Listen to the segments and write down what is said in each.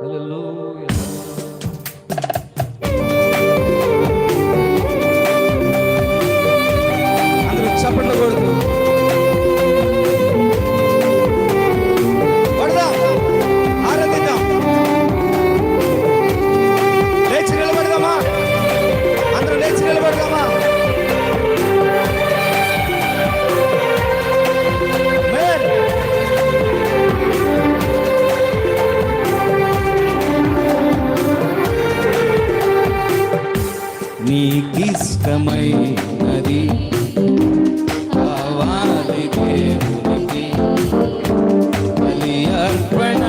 అందరూ చప్పట్లు కొడుతూ పడదాం, ఆరాధిద్దాం. లేచి నిలబడదామా? అందరూ లేచి నిలబడదామా? నీకిష్టమైనది కావాలి దేవునికి, బలి అర్పణ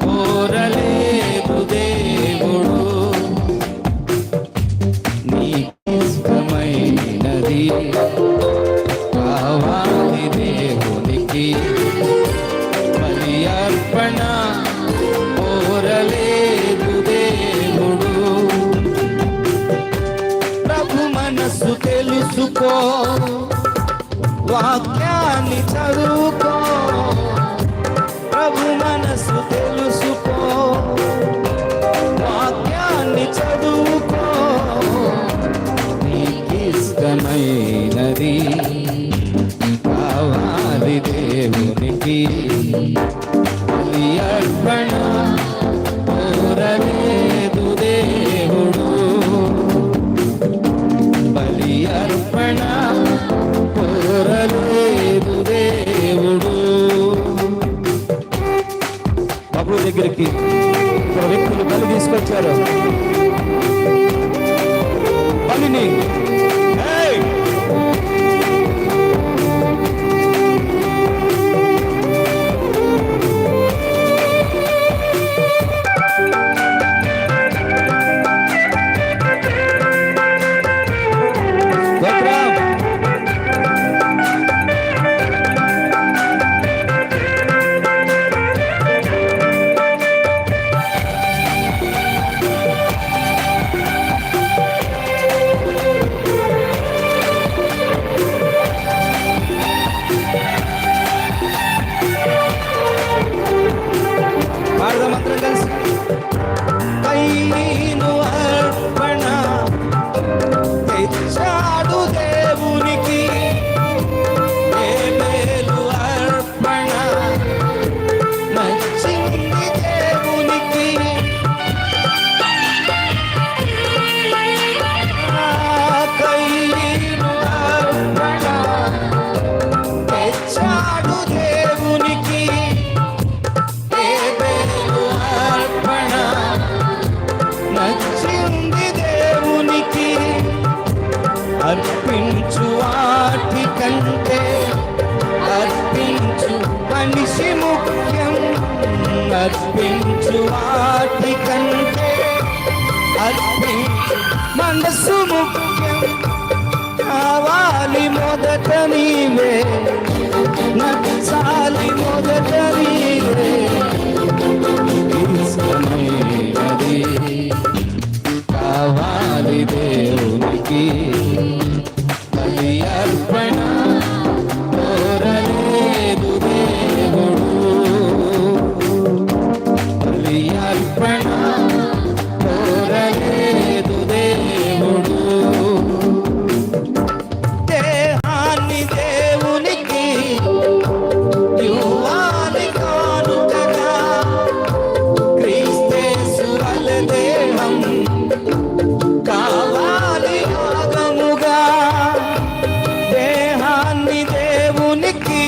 కోరలేదు దేవుడు. నీకిష్టమైనది కావాలి దేవునికి, బలి అర్పణ కోరలేదు దేవుడు. మనసు తెలుసుకో, వాక్యాన్ని చదువుకో. ప్రభు మనసు తెలుసుకో, వాక్యాన్ని చదువుకో. నీకిష్టమైనది కావాలి దేవునికి, బలి అర్పణ కోరలేదు దేవుడు. బలి అర్పణ కోరలేదు దేవుడు. ప్రభు దగ్గరికి వ్యక్తులు బలి తీసుకొచ్చారు. బలిని మంత్రం కలిసి కయ్యను అర్పణ తెచ్చాడు దేవునికి, ఏబేలు అర్పణ నచ్చింది దేవునికి. కయ్యను అర్పణ తెచ్చాడు దేవునికి, నచ్చింది దేవునికి. అర్పించు వాటి కంటే అర్పించు మనిషి ముఖ్యం. అర్పించు వాటి కంటే అర్పించు మనసు ముఖ్యం. కావాలి మొదట నీవే, నచ్చాలి మొదట నీవే. ఇష్టమైనది కావాలి దేవునికి, బలి అర్పణ కోరలేదు దేవుడు. బలి అర్పణ కోరలేదు దేవుడు. దేహాన్ని దేవునికి ఇవ్వాలి కానుకగా, క్రీస్తేశ్వరుల దేహం కావాలి యాగముగా. దేహాన్ని దేవునికి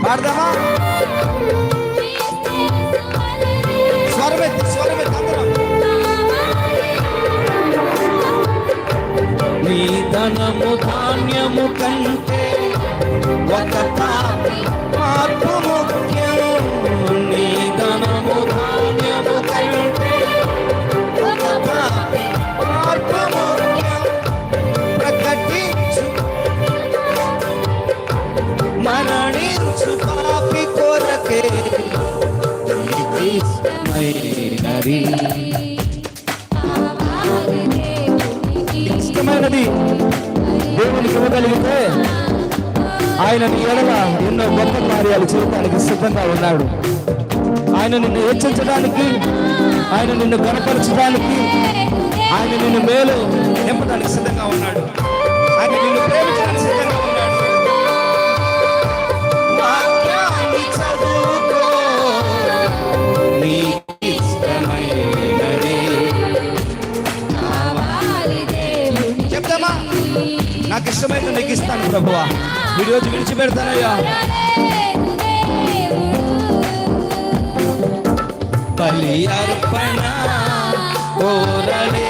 పాడదామా? స్వరమెత్తి అందరం. నీ ధనము ధాన్యము కంటే ఒక పాపి మార్పు ముఖ్యం. నీ ధనము ధాన్యము కంటే ఒక పాపి మార్పు ముఖ్యం. ప్రకటించు మరణించు పాపి కొరకే. ఇష్టమైనది ఇష్టమైనది దేవునికి ఇవ్వగలిగితే ఆయన నీ ఎడల ఎన్నో గొప్ప కార్యాలు చేయడానికి సిద్ధంగా ఉన్నాడు. ఆయన నిన్ను హెచ్చించడానికి, ఆయన నిన్ను గణపరచడానికి, ఆయన నిన్ను మేలు నింపడానికి సిద్ధంగా ఉన్నాడు. ఆయన నిన్ను ప్రేమించడానికి సిద్ధంగా ఉన్నాడు. వాక్యాన్ని చదువుకో, నీకు ఇష్టమైనది. చెప్తామా? నాకు ఇష్టమైతే నీకు ఇస్తాను ప్రభువా, ఈ రోజు విడిచిపెడతానయ్యా. బలి అర్పణ కోరలే